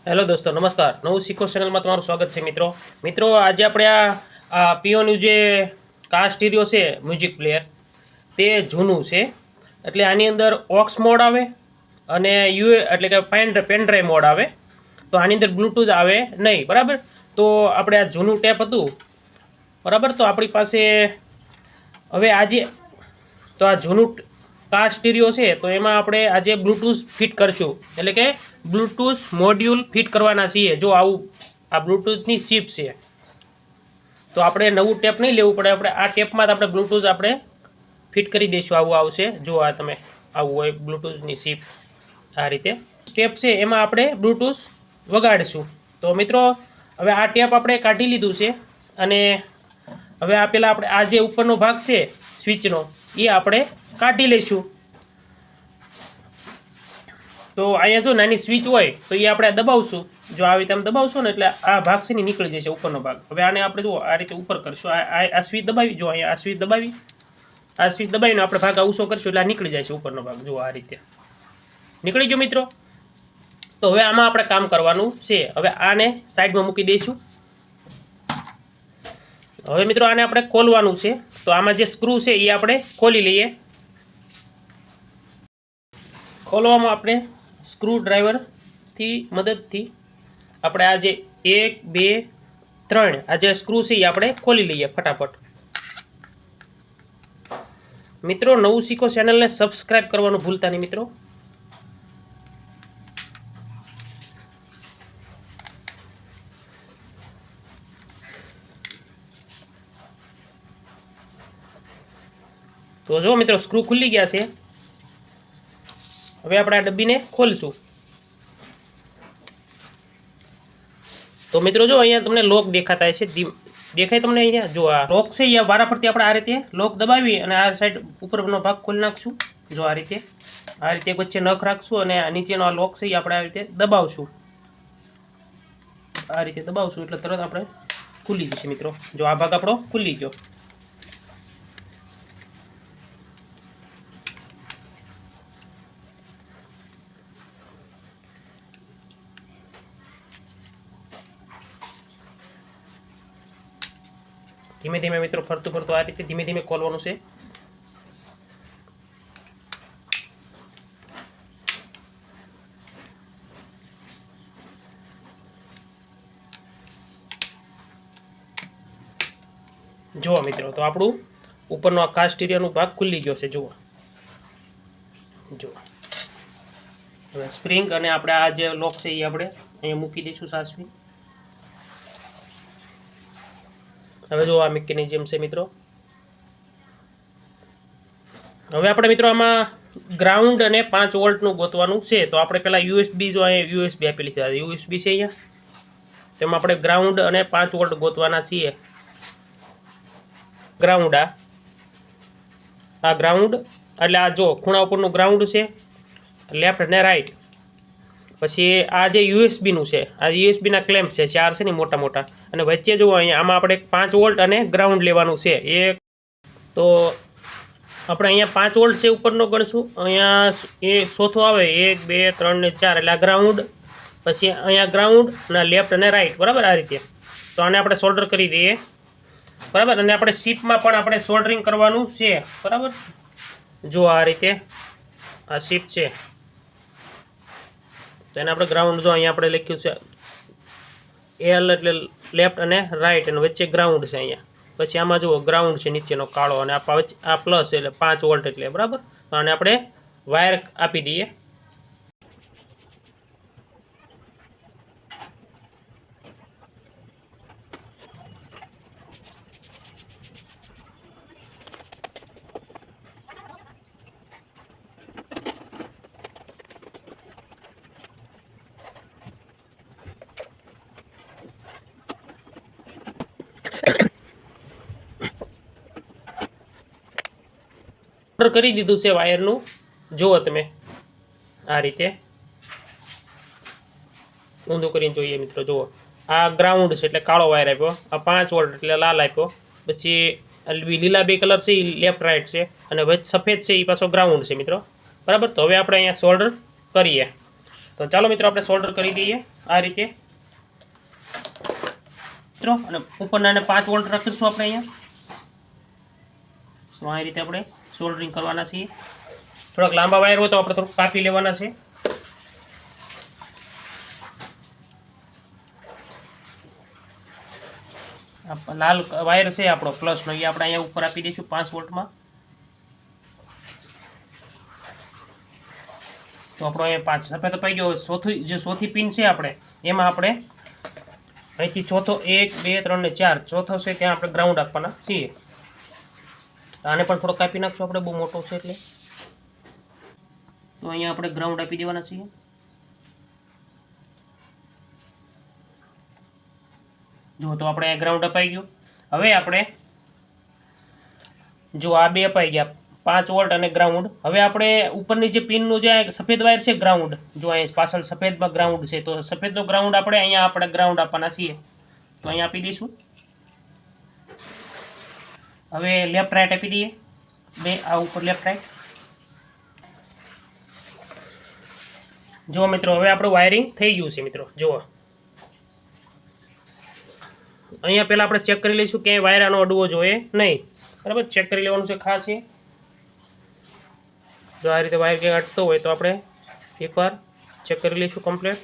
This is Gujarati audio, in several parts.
હેલો દોસ્તો, નમસ્કાર. નવું શીખો ચેનલમાં તમારું સ્વાગત છે મિત્રો આજે આપણે આ પીઓનું જે કાર સ્ટીરિયો છે મ્યુઝિક પ્લેયર તે જૂનું છે. એટલે આની અંદર ઓક્સ મોડ આવે અને એટલે કે પેનડ્રાઈવ મોડ આવે. તો આની અંદર બ્લૂટૂથ આવે નહીં, બરાબર. તો આપણે આ જૂનું ટેપ હતું, બરાબર. તો આપણી પાસે હવે આજે તો આ જૂનું કાર સ્ટીરિયો છે, તો એમાં આપણે આજે બ્લૂટૂથ ફિટ કરશું, એટલે કે બ્લૂટૂથ મોડ્યુલ ફિટ કરવાના છીએ. જો આવું આ બ્લૂટૂથની ચિપ છે, તો આપણે નવું ટેપ નહીં લેવું પડે. આપણે આ ટેપમાં જ આપણે બ્લૂટૂથ આપણે ફિટ કરી દઈશું. આવું આવશે, જો આ તમે આવું હોય બ્લૂટૂથની ચિપ. આ રીતે ટેપ છે, એમાં આપણે બ્લૂટૂથ વગાડીશું. તો મિત્રો, હવે આ ટેપ આપણે કાઢી લીધું છે અને હવે આ પેલા આપણે આ જે ઉપરનો ભાગ છે સ્વિચનો, એ આપણે કાઢી લઈશું. તો અહીંયા જો નાની સ્વિચ હોય તો એ આપણે દબાવશું. જો આવી રીતે આમ દબાવશો ને એટલે આ ભાગ છે ને નીકળી જશે, ઉપરનો ભાગ. હવે આને આપણે જો આ રીતે ઉપર કરશું, આ સ્વિચ દબાવી, જો અહીંયા આ સ્વિચ દબાવી, આ સ્વિચ દબાવીને આપણે ભાગ ઊંચો કરશું એટલે આ નીકળી જાય છે ઉપરનો ભાગ. જો આ રીતે નીકળી ગયો મિત્રો. તો હવે આમાં આપણે કામ કરવાનું છે. હવે આને સાઈડમાં મૂકી દઈશું. હવે મિત્રો આને આપણે ખોલવાનું છે. તો આમાં જે સ્ક્રૂ છે એ આપણે ખોલી લઈએ. ખોલવામાં આપણે સ્ક્રૂ ડ્રાઈવરથી મદદથી આપણે આ જે 1 2 3 આ જે સ્ક્રૂ છે એ આપણે ખોલી લઈએ ફટાફટ. મિત્રો, નવું શીખો ચેનલને સબસ્ક્રાઈબ કરવાનું ભૂલતા નહીં મિત્રો. તો જો મિત્રો, સ્ક્રૂ ખુલી ગયા છે. હવે આપણે આ ડબ્બીને ખોલશું. તો મિત્રો જો અહીંયા તમને લોક દેખાતા છે, દેખાય તમને અહીંયા? જો આ લોક છે, અહીંયા વારાફરતી આપણે આ રીતે લોક દબાવી અને આ સાઈડ ઉપરનો ભાગ ખોલી નાખશું. જો આ રીતે વચ્ચે નખ રાખશું અને નીચેનો આ લોક છે એ આપણે આ રીતે દબાવશું. આ રીતે દબાવશું એટલે તરત આપણે ખુલી જશે મિત્રો. જો આ ભાગ આપણો ખુલી ગયો. ધીમે ધીમે મિત્રો ફરતું આ રીતે ધીમે ધીમે ખોલવાનું છે. જુઓ મિત્રો, તો આપણું ઉપરનો આ કાર સ્ટીરિયોનો ભાગ ખુલી ગયો છે. જુઓ હવે સ્પ્રિંગ અને આપણે આ જે લોક છે એ આપણે અહીંયા મૂકી દઈશું સાચવી. હવે જો આ મિકેનિઝમ છે મિત્રો. હવે આપણે મિત્રો આમાં ગ્રાઉન્ડ અને 5 વોલ્ટનું ગોતવાનું છે. તો આપણે પહેલાં યુએસબી, જો અહીંયા યુએસબી આપેલી છે, યુએસબી છે અહીંયા, તેમાં આપણે ગ્રાઉન્ડ અને 5 વોલ્ટ ગોતવાના છીએ. ગ્રાઉન્ડ આ ગ્રાઉન્ડ એટલે આ જો ખૂણા ઉપરનું ગ્રાઉન્ડ છે, લેફ્ટ અને રાઈટ. પછી આ જે યુએસબીનું છે, આ યુએસબીના ક્લેમ્પ છે, 4 છે ને મોટા મોટા. અને વચ્ચે જુઓ અહીંયા આમાં આપણે 5 વોલ્ટ અને ગ્રાઉન્ડ લેવાનું છે. તો આપણે અહીંયા 5 વોલ્ટ છે ઉપરનો ગણશું. અહીંયા એ ચોથો આવે 1 2 3 ને 4 એટલે આ ગ્રાઉન્ડ. પછી અહીંયા ગ્રાઉન્ડ અને લેફ્ટ અને રાઈટ, બરાબર. આ રીતે તો આને આપણે સોલ્ડર કરી દઈએ, બરાબર. અને આપણે શીપમાં પણ આપણે સોલ્ડરિંગ કરવાનું છે, બરાબર. જો આ રીતે આ શીપ છે, તો એને આપણે ગ્રાઉન્ડ, જો અહીંયા આપણે લખ્યું છે એલ એટલે લેફ્ટ અને રાઈટ, અને વચ્ચે ગ્રાઉન્ડ છે અહીંયા. પછી આમાં જુઓ ગ્રાઉન્ડ છે નીચેનો કાળો, અને આ પ્લસ એટલે 5 વોલ્ટ એટલે, બરાબર. તો આને આપણે વાયર આપી દઈએ. ઓર્ડર કરી દીધું છે વાયરનું. જુઓ તમે આ રીતે ઊંધું કરીને જોઈએ મિત્રો. જુઓ આ ગ્રાઉન્ડ છે એટલે કાળો વાયર આપ્યો, આ 5 વોલ્ટ એટલે લાલ આપ્યો. પછી લીલા 2 કલર છે એ લેફ્ટ રાઈટ છે, અને સફેદ છે એ પાછો ગ્રાઉન્ડ છે મિત્રો, બરાબર. તો હવે આપણે અહીંયા સોલ્ડર કરીએ. તો ચાલો મિત્રો આપણે સોલ્ડર કરી દઈએ. આ રીતે મિત્રો, અને ઉપરના 5 વોલ્ટ રાખીશું આપણે અહીંયા. તો આ રીતે આપણે સોલ્ડરિંગ કરવાના છીએ. થોડાક લાંબા વાયર હોય તો આપણે થોડુંક કાપી લેવાના છે. લાલ વાયર છે આપણો પ્લસનો, એ આપણે અહીંયા ઉપર આપી દઈશું 5 વોલ્ટમાં. તો આપણો અહીંયા 5 સફેદ અપાઈ ગયો. ચોથી પિન છે આપણે, એમાં આપણે અહીંથી ચોથો 1 2 3 ને 4 ચોથો છે ત્યાં આપણે ગ્રાઉન્ડ આપવાના છીએ. આને પણ થોડો કાપી નાખશું આપણે, બહુ મોટો છે એટલે. તો અહીંયા આપણે ગ્રાઉન્ડ આપી દેવાના છીએ. જો તો આપણે ગ્રાઉન્ડ અપાઈ ગયું. હવે આપણે જો આ બે અપાઈ ગયા 5 વોલ્ટ અને ગ્રાઉન્ડ. હવે આપણે ઉપરની જે પિનનું જે સફેદ વાયર છે ગ્રાઉન્ડ, જો અહીંયા પાછળ સફેદમાં ગ્રાઉન્ડ છે, તો સફેદનો ગ્રાઉન્ડ આપણે ગ્રાઉન્ડ આપવાના છીએ. તો અહીંયા આપી દઈશું. હવે લેફ્ટ રાઈટ આપી દઈએ, બે આ ઉપર લેફ્ટ રાઈટ. જુઓ મિત્રો, હવે આપણું વાયરિંગ થઈ ગયું છે મિત્રો. જુઓ અહીંયા પહેલાં આપણે ચેક કરી લઈશું કે વાયર આનો અડવો જોઈએ નહીં. બરાબર, ચેક કરી લેવાનું છે ખાસ. જો આ રીતે વાયર ક્યાંય અટતો હોય તો આપણે એકવાર ચેક કરી લઈશું કમ્પ્લીટ.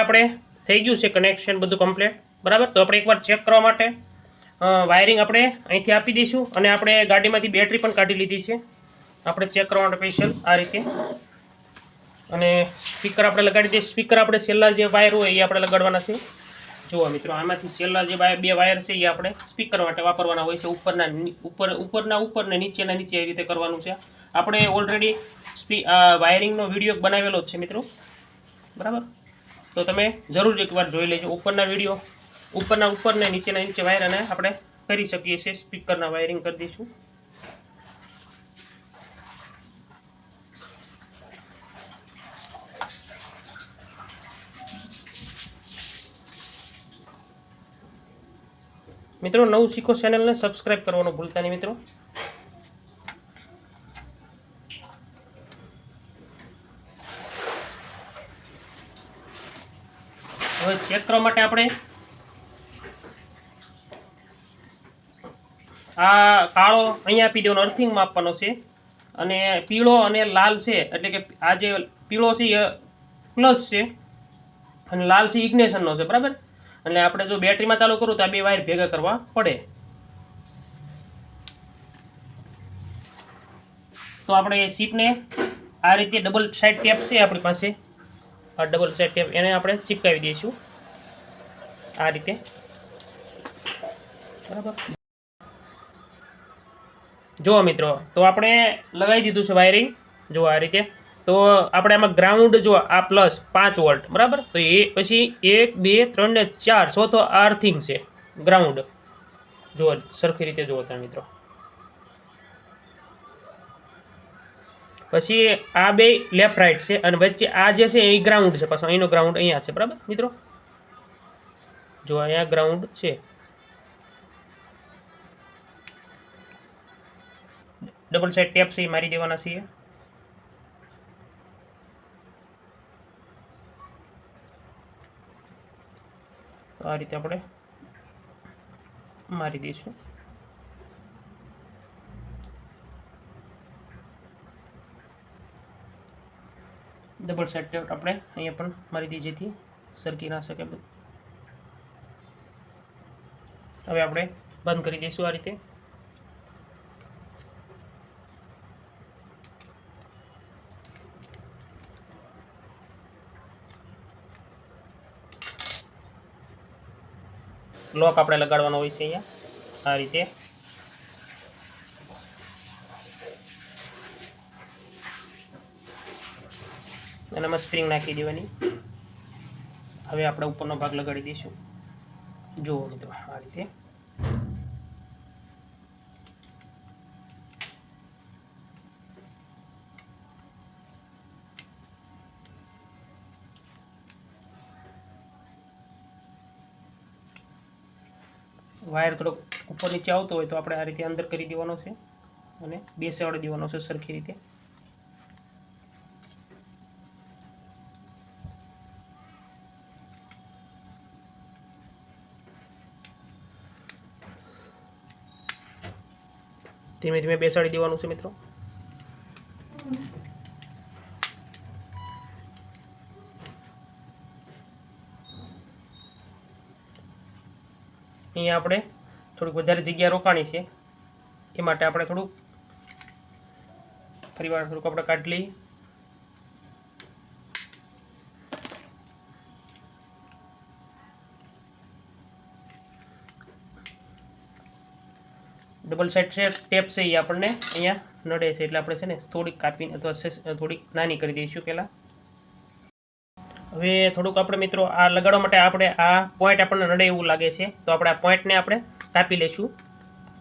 આપણે થઈ ગયું છે કનેક્શન બધું કમ્પ્લીટ. બરાબર, તો આપણે એકવાર ચેક કરવા માટે વાયરિંગ આપણે અહીંથી આપી દઈશું. અને આપણે ગાડીમાંથી બેટરી પણ કાઢી લીધી છે આપણે ચેક કરવા માટે સ્પેશિયલ આ રીતે. અને સ્પીકર આપણે લગાડી દઈએ. સ્પીકર આપણે છેલ્લા જે વાયર હોય એ આપણે લગાડવાના છે. જુઓ મિત્રો, આમાંથી છેલ્લા જે બે વાયર છે એ આપણે સ્પીકર માટે વાપરવાના હોય છે. ઉપર ને નીચેના નીચે એ રીતે કરવાનું છે. આપણે ઓલરેડી વાયરિંગનો વિડીયો બનાવેલો જ છે મિત્રો. બરાબર, તો તમે જરૂર એકવાર જોઈ લેજો ઉપરના વિડીયો. ઉપર ને નીચેના નીચે વાયર અને આપણે કરી શકીએ છીએ. સ્પીકરના વાયરિંગ કરી દઈશું. મિત્રો, નવું શીખો ચેનલને સબસ્ક્રાઇબ કરવાનું ભૂલતા નહીં મિત્રો. હવે ચેક કરવા માટે આપણે આ કાળો અહીંયા આપી દેવાનો, અર્થિંગમાં આપવાનો છે. અને પીળો અને લાલ છે, એટલે કે આ જે પીળો છે એ પ્લસ છે અને લાલ છે ઇગ્નેશનનો છે. બરાબર, એટલે આપણે જો બેટરીમાં ચાલુ કરું તો આ બે વાયર ભેગા કરવા પડે. તો આપણે સીપને આ રીતે ડબલ સાઇડ ટેપ છે આપણી પાસે, આ ડબલ સાઇડ ટેપ એને આપણે ચીપકાવી દઈશું આ રીતે. બરાબર, જુઓ મિત્રો, તો આપણે લગાવી દીધું છે વાયરિંગ. જુઓ આ રીતે. તો આપણે આમાં ગ્રાઉન્ડ જો આ પ્લસ 5 વોલ્ટ. બરાબર, તો એ પછી 1 2 3 ને 4 ચોથો અર્થિંગ છે ગ્રાઉન્ડ. જુઓ સરખી રીતે જુઓ તમે મિત્રો. પછી આ બે લેફ્ટ રાઈટ છે અને વચ્ચે આ જે છે એ ગ્રાઉન્ડ છે. પાછો અહીંનો ગ્રાઉન્ડ અહીંયા છે. બરાબર મિત્રો, જો અહીંયા ગ્રાઉન્ડ છે. ડબલ સાઇડ ટેપ છે એ મારી દેવાના છીએ. આ રીતે આપણે મારી દઈશું. ડબલ સાઇડ ટેપ આપણે અહીંયા પણ મારી દઈએ જેથી સરકી ના શકે બધું. હવે આપણે બંધ કરી દઈશું આ રીતે. લોક આપણે લગાડવાનો હોય છે અહીંયા આ રીતે. અને એમાં સ્પ્રિંગ નાખી દેવાની. હવે આપણે ઉપરનો ભાગ લગાડી દઈશું. જુઓ મિત્રો આ રીતે. વાયર થોડોક ઉપર નીચે આવતો હોય તો આપણે આ રીતે અંદર કરી દેવાનો છે અને બેસાડી દેવાનો છે સરખી રીતે. ધીમે ધીમે બેસાડી દેવાનું છે મિત્રો. અહીંયા આપણે થોડીક વધારે જગ્યા રોકાણી છે, એ માટે આપણે થોડુંક ફરીવાર થોડુંક આપણે કાઢી લઈએ. ડબલ સાઇડ છે ટેપ છે એ આપણને અહીંયા નડે છે, એટલે આપણે છે ને થોડીક કાપીને અથવા થોડીક નાની કરી દઈશું પહેલાં. હવે થોડુંક આપણે મિત્રો આ લગાડવા માટે આપણે આ પોઈન્ટ આપણને નડે એવું લાગે છે, તો આપણે આ પોઈન્ટને આપણે કાપી લઈશું.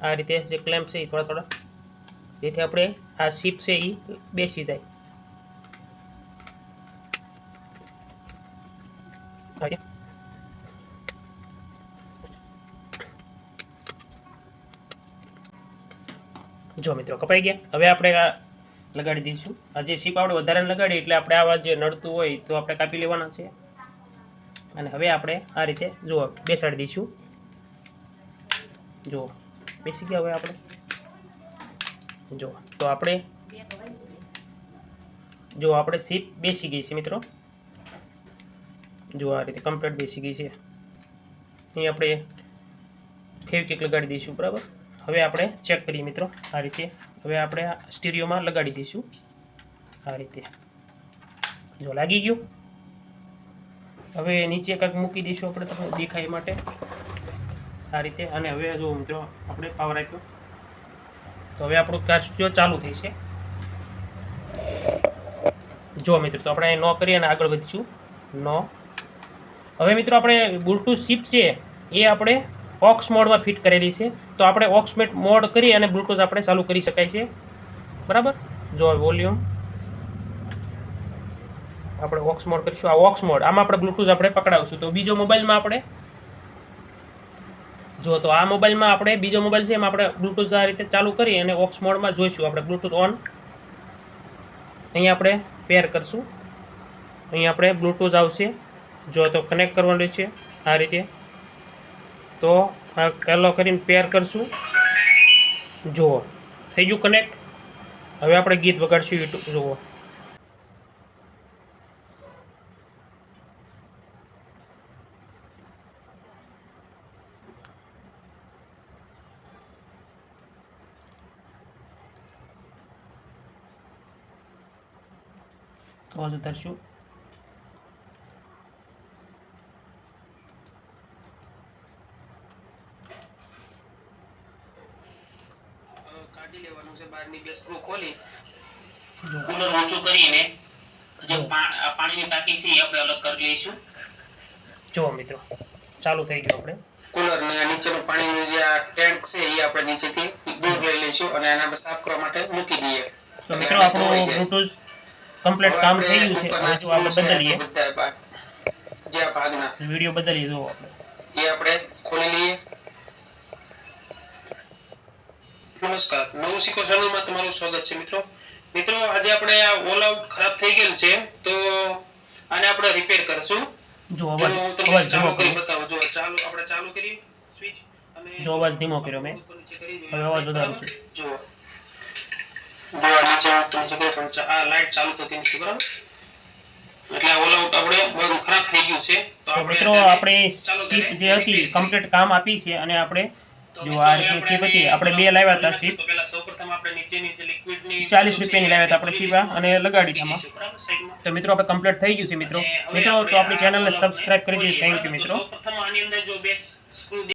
આ રીતે જે ક્લેમ્પ છે એ થોડા થોડા, જેથી આપણે આ શીપ છે એ બેસી જાય. જો મિત્રો કપાઈ ગયા. હવે આપણે આ લગાડી દઈશું. આ જે શીપ આપણે વધારે લગાડી એટલે આપણે આવા જે નડતું હોય તો આપણે કાપી લેવાના છે. અને હવે આપણે આ રીતે જુઓ બેસાડી દઈશું. જુઓ બેસી ગયા. હવે આપણે જો તો આપણે શીપ બેસી ગઈ છે મિત્રો. જો આ રીતે કમ્પ્લીટ બેસી ગઈ છે. અહીં આપણે ફેવિક્વિક લગાડી દઈશું. બરાબર. હવે આપણે ચેક કરીએ મિત્રો આ રીતે. હવે આપણે આ સ્ટીરિયોમાં લગાડી દઈશું આ રીતે. જો લાગી ગયું. હવે નીચે કંઈક મૂકી દઈશું આપણે તમને દેખાય માટે આ રીતે. અને હવે જો મિત્રો આપણે પાવર આપ્યો તો હવે આપણું કાર સ્ટુડિયો ચાલુ થઈ છે. જો મિત્રો તો આપણે નો કરીએ અને આગળ વધીશું. નો. હવે મિત્રો આપણે બ્લૂટૂથ શીપ છે એ આપણે ઓક્સ મોડમાં ફિટ કરેલી છે, તો આપણે ઓક્સ મોડ કરી અને બ્લૂટૂથ આપણે ચાલુ કરી શકાય છે. બરાબર. જો વોલ્યુમ આપણે ઓક્સ મોડ કરીશું. આ ઓક્સ મોડ આમાં આપણે બ્લૂટૂથ આપણે પકડાવશું. તો બીજો મોબાઈલમાં આપણે જો તો આ મોબાઈલમાં આપણે બીજો મોબાઈલ છે એમાં આપણે બ્લૂટૂથ આ રીતે ચાલુ કરી અને ઓક્સ મોડમાં જોઈશું. આપણે બ્લૂટૂથ ઓન અહીંયા આપણે પેર કરશું. અહીંયા આપણે બ્લૂટૂથ આવશે. જો તો કનેક્ટ કરવાનું છે આ રીતે. તો આ પહેલો કરીને પેર કરશું. જુઓ થઈ ગયું કનેક્ટ. હવે આપણે ગીત વગાડશું યુટ્યુબ. જુઓ અવાજ ઉતારશું. કાઢી લેવાનું છે બહારની બે સ્ક્રૂ ખોલી કુલર ઊંચું કરીને જે પાણીની ટાંકી છે એ આપણે અલગ કરી લઈશું. જો મિત્રો ચાલુ થઈ ગયું. આપણે કુલર ને નીચેનું પાણીનું જે આ ટેન્ક છે એ આપણે નીચેથી દૂર લઈ લઈશું અને આને સાફ કરવા માટે મૂકી દઈએ. તો મિત્રો આપણું બ્લૂટૂથ કમ્પ્લીટ કામ થઈ ગયું છે. હવે જો આપણે બદલીએ જે આ ભાગના વિડિયો બદલી દો આપણે એ આપણે ખોલી લઈએ. નમસ્કાર, નવું શીખો ચેનલમાં તમારું સ્વાગત છે મિત્રો. આજે આપણે આ ઓલ આઉટ ખરાબ થઈ ગયેલ છે તો આને આપણે રિપેર કરશું. જો અવાજ ધીમો કરી બતાવો. જો આપણે ચાલુ કરી સ્વિચ અને જો અવાજ ધીમો કર્યો મેં. હવે અવાજ વધારો છે. જો નીચે આ લાઈટ ચાલુ થતી નથી. બરાબર. એટલે ઓલ આઉટ આપણે બહુ ખરાબ થઈ ગયું છે. તો મિત્રો આપણે શીપ જે હતી કમ્પ્લીટ કામ આપી છે અને આપણે જો આ રીતે શીપ હતી આપણે બે લાવ્યા હતા શીપ. તો પહેલા સૌપ્રથમ આપણે નીચેની જે લિક્વિડની 40 રૂપિયાની લાવ્યા હતા આપણે શીપ અને લગાડી આમાં. તો મિત્રો આપણે કમ્પ્લીટ થઈ ગયું છે મિત્રો. તો આપણી ચેનલને સબસ્ક્રાઇબ કરી દીધી. થેન્ક યુ મિત્રો. સૌપ્રથમ આની અંદર જો બે સ્ક્રૂ